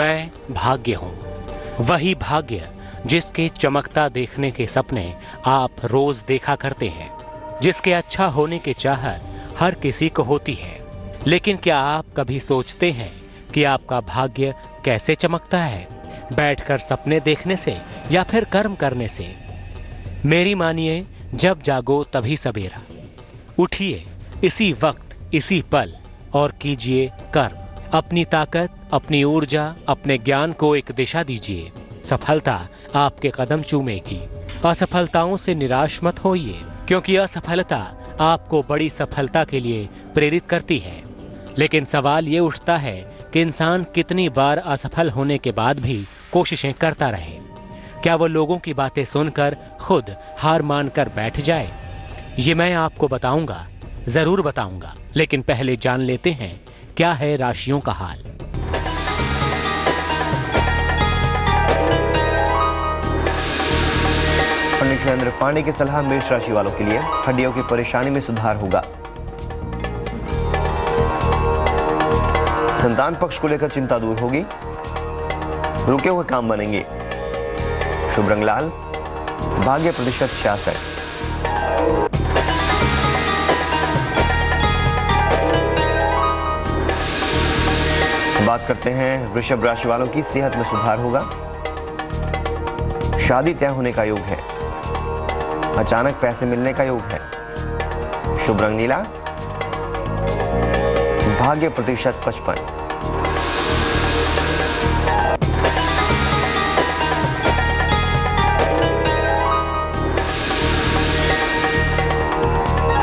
मैं भाग्य हूँ, वही भाग्य जिसके चमकता देखने के सपने आप रोज देखा करते हैं, जिसके अच्छा होने की चाहत हर किसी को होती है। लेकिन क्या आप कभी सोचते हैं कि आपका भाग्य कैसे चमकता है? बैठकर सपने देखने से या फिर कर्म करने से? मेरी मानिए, जब जागो तभी सवेरा। उठिए इसी वक्त, इसी पल और कीजिए कर्म। अपनी ताकत, अपनी ऊर्जा, अपने ज्ञान को एक दिशा दीजिए। सफलता आपके कदम चूमेगी। असफलताओं से निराश मत होइए, क्योंकि असफलता आपको बड़ी सफलता के लिए प्रेरित करती है। लेकिन सवाल ये उठता है कि इंसान कितनी बार असफल होने के बाद भी कोशिशें करता रहे। क्या वो लोगों की बातें सुनकर खुद हार मानकर बैठ जाए? ये मैं आपको बताऊंगा, जरूर बताऊंगा। लेकिन पहले जान लेते हैं क्या है राशियों का हाल। पंडित शैलेंद्र पांडे की सलाह मेष राशि वालों के लिए। हड्डियों की परेशानी में सुधार होगा। संतान पक्ष को लेकर चिंता दूर होगी। रुके हुए काम बनेंगे। शुभ रंग लाल। भाग्य प्रतिशत 66। बात करते हैं वृषभ राशि वालों की। सेहत में सुधार होगा। शादी तय होने का योग है। अचानक पैसे मिलने का योग है। शुभ रंग नीला। भाग्य प्रतिशत 55।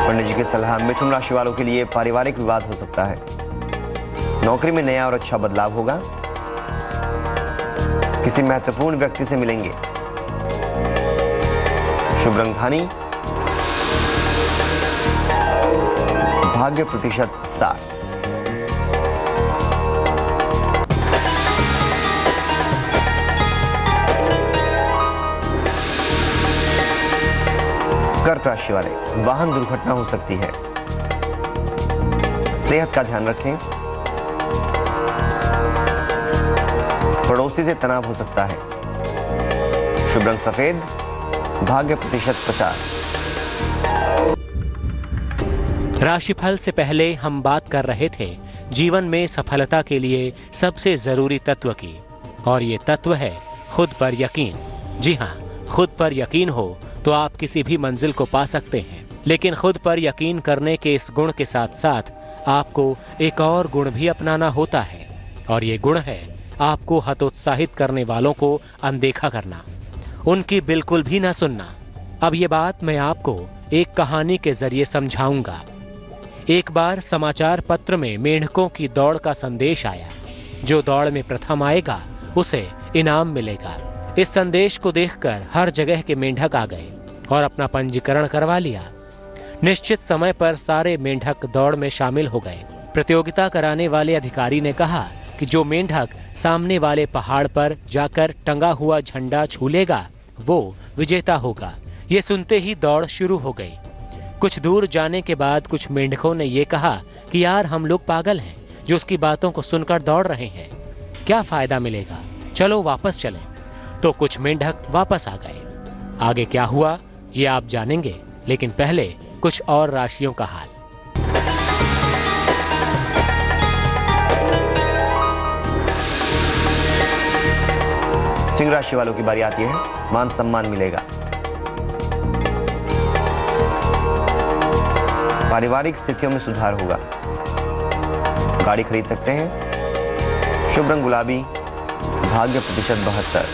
पंडित जी की सलाह मिथुन राशि वालों के लिए। पारिवारिक विवाद हो सकता है। नौकरी में नया और अच्छा बदलाव होगा। किसी महत्वपूर्ण व्यक्ति से मिलेंगे। शुभ रंग धानी। भाग्य प्रतिशत 60। कर्क राशि वाले। वाहन दुर्घटना हो सकती है। सेहत का ध्यान रखें। पड़ोसी से तनाव हो सकता है। शुभ रंग सफेद। भाग्य प्रतिशत 50। राशिफल से पहले हम बात कर रहे थे जीवन में सफलता के लिए सबसे जरूरी तत्व की, और ये तत्व है खुद पर यकीन। जी हाँ, खुद पर यकीन हो तो आप किसी भी मंजिल को पा सकते हैं। लेकिन खुद पर यकीन करने के इस गुण के साथ साथ आपको एक और गुण भी अपनाना होता है, और ये गुण है आपको हतोत्साहित करने वालों को अनदेखा करना, उनकी बिल्कुल भी ना सुनना। अब ये बात मैं आपको एक कहानी के जरिए समझाऊंगा। एक बार समाचार पत्र में मेंढकों की दौड़ का संदेश आया। जो दौड़ में प्रथम आएगा उसे इनाम मिलेगा। इस संदेश को देखकर हर जगह के मेंढक आ गए और अपना पंजीकरण करवा लिया। निश्चित समय पर सारे मेंढक दौड़ में शामिल हो गए। प्रतियोगिता कराने वाले अधिकारी ने कहा कि जो मेंढक सामने वाले पहाड़ पर जाकर टंगा हुआ झंडा छू लेगा वो विजेता होगा। ये सुनते ही दौड़ शुरू हो गई। कुछ दूर जाने के बाद कुछ मेंढकों ने ये कहा कि यार, हम लोग पागल हैं जो उसकी बातों को सुनकर दौड़ रहे हैं। क्या फायदा मिलेगा, चलो वापस चलें। तो कुछ मेंढक वापस आ गए। आगे क्या हुआ ये आप जानेंगे, लेकिन पहले कुछ और राशियों का हाल। सिंह राशि वालों की बारी आती है। मान सम्मान मिलेगा। पारिवारिक स्थितियों में सुधार होगा। गाड़ी खरीद सकते हैं। शुभ रंग गुलाबी। भाग्य प्रतिशत 72।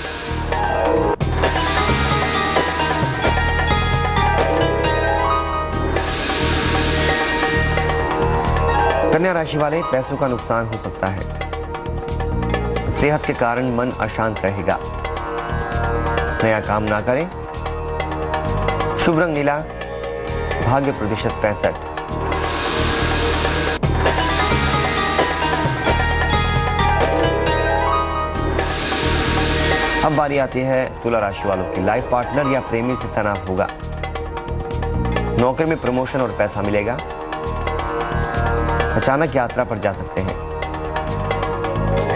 कन्या राशि वाले। पैसों का नुकसान हो सकता है। सेहत के कारण मन अशांत रहेगा। नया काम ना करें। शुभ रंग नीला। भाग्य प्रतिशत 65। अब बारी आती है तुला राशि वालों की। लाइफ पार्टनर या प्रेमी से तनाव होगा। नौकरी में प्रमोशन और पैसा मिलेगा। अचानक यात्रा पर जा सकते हैं।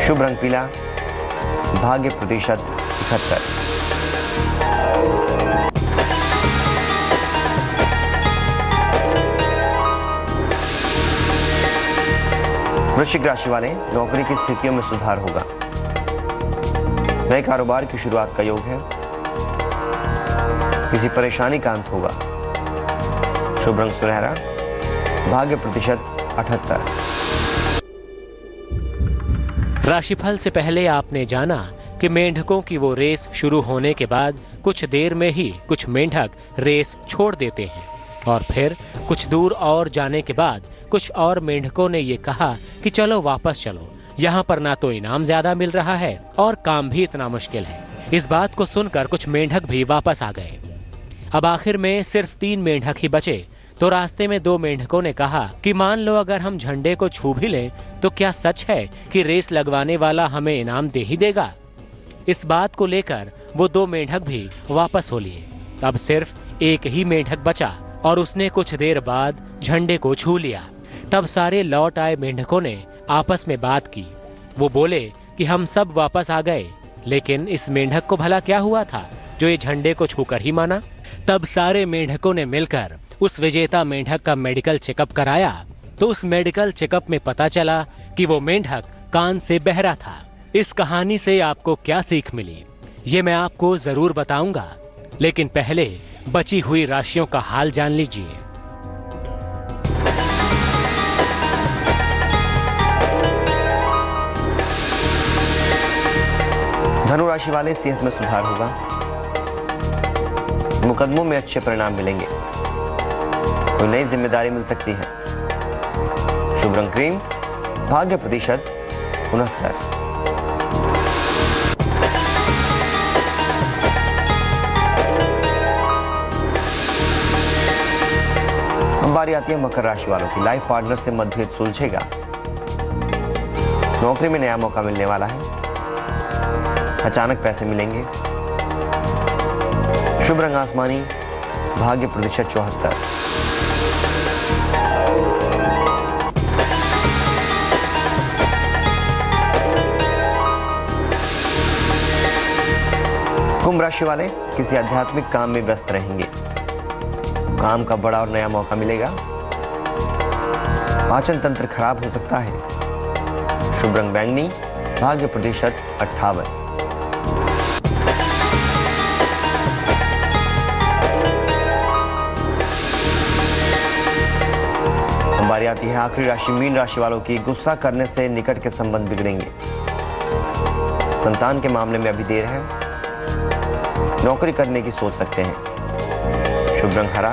शुभ रंग पीला। भाग्य प्रतिशत 71। वृश्चिक राशि वाले, नौकरी की स्थितियों में सुधार होगा। नए कारोबार की शुरुआत का योग है। किसी परेशानी का अंत होगा। शुभ रंग सुनहरा, भाग्य प्रतिशत 78। राशिफल से पहले आपने जाना कि मेंढकों की वो रेस शुरू होने के बाद कुछ देर में ही कुछ मेंढक रेस छोड़ देते हैं और फिर कुछ दूर और जाने के बाद कुछ और मेंढकों ने ये कहा कि चलो वापस चलो, यहाँ पर ना तो इनाम ज्यादा मिल रहा है और काम भी इतना मुश्किल है। इस बात को सुनकर कुछ मेंढक भी वापस आ गए। अब आखिर में सिर्फ 3 मेंढक ही बचे तो रास्ते में 2 मेंढकों ने कहा कि मान लो अगर हम झंडे को छू भी लें तो क्या सच है कि रेस लगवाने वाला हमें इनाम दे ही देगा। इस बात को लेकर वो 2 मेंढक भी वापस हो लिए। अब सिर्फ एक ही मेंढक बचा और उसने कुछ देर बाद झंडे को छू लिया। तब सारे लौट आए मेंढकों ने आपस में बात की। वो बोले कि हम सब वापस आ गए, लेकिन इस मेंढक को भला क्या हुआ था जो ये झंडे को छूकर ही माना। तब सारे मेंढकों ने मिलकर उस विजेता मेंढक का मेडिकल चेकअप कराया तो उस मेडिकल चेकअप में पता चला कि वो मेंढक कान से बहरा था। इस कहानी से आपको क्या सीख मिली ये मैं आपको जरूर बताऊंगा, लेकिन पहले बची हुई राशियों का हाल जान लीजिए। धनु राशि वाले, सेहत में सुधार होगा। मुकदमों में अच्छे परिणाम मिलेंगे। कोई नई जिम्मेदारी मिल सकती है। शुभ रंग क्रीम, भाग्य प्रतिशत 69। अब बारी आती है मकर राशि वालों की। लाइफ पार्टनर से मतभेद सुलझेगा। नौकरी में नया मौका मिलने वाला है। अचानक पैसे मिलेंगे। शुभ रंग आसमानी, भाग्य प्रतिशत 74। कुंभ राशि वाले किसी आध्यात्मिक काम में व्यस्त रहेंगे। काम का बड़ा और नया मौका मिलेगा। पाचन तंत्र खराब हो सकता है। शुभ रंग बैंगनी, भाग्य प्रतिशत 58। बारी आती है आखिरी राशि मीन राशि वालों की। गुस्सा करने से निकट के संबंध बिगड़ेंगे। संतान के मामले में अभी देर है। नौकरी करने की सोच सकते हैं। शुभ रंग हरा,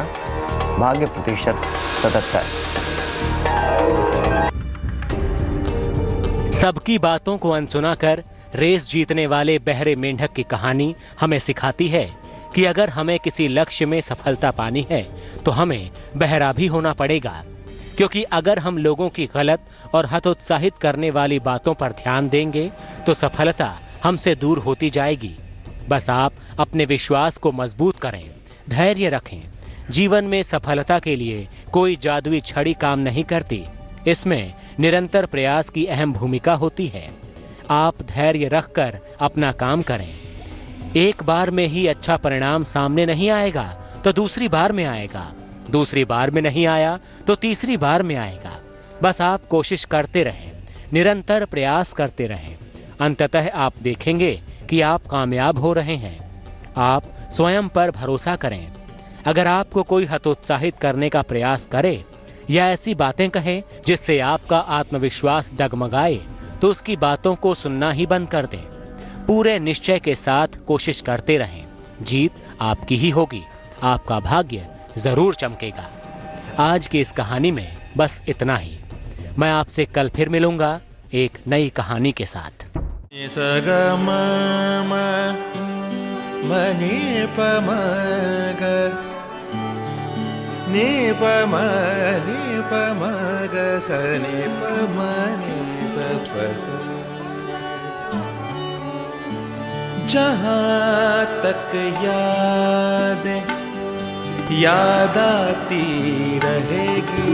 भाग्य प्रतिशत 77। सबकी बातों को अनसुना कर रेस जीतने वाले बहरे मेंढक की कहानी हमें सिखाती है कि अगर हमें किसी लक्ष्य में सफलता पानी है तो हमें बहरा भी होना पड़ेगा, क्योंकि अगर हम लोगों की गलत और हतोत्साहित करने वाली बातों पर ध्यान देंगे तो सफलता हमसे दूर होती जाएगी। बस आप अपने विश्वास को मजबूत करें, धैर्य रखें। जीवन में सफलता के लिए कोई जादुई छड़ी काम नहीं करती। इसमें निरंतर प्रयास की अहम भूमिका होती है। आप धैर्य रखकर अपना काम करें। एक बार में ही अच्छा परिणाम सामने नहीं आएगा तो दूसरी बार में आएगा, दूसरी बार में नहीं आया तो तीसरी बार में आएगा। बस आप कोशिश करते रहें, निरंतर प्रयास करते रहें। अंततः आप देखेंगे कि आप कामयाब हो रहे हैं। आप स्वयं पर भरोसा करें। अगर आपको कोई हतोत्साहित करने का प्रयास करे या ऐसी बातें कहे जिससे आपका आत्मविश्वास डगमगाए तो उसकी बातों को सुनना ही बंद कर दें। पूरे निश्चय के साथ कोशिश करते रहें। जीत आपकी ही होगी। आपका भाग्य जरूर चमकेगा। आज की इस कहानी में बस इतना ही। मैं आपसे कल फिर मिलूंगा एक नई कहानी के साथ। जहाँ तक याद आती रहेगी।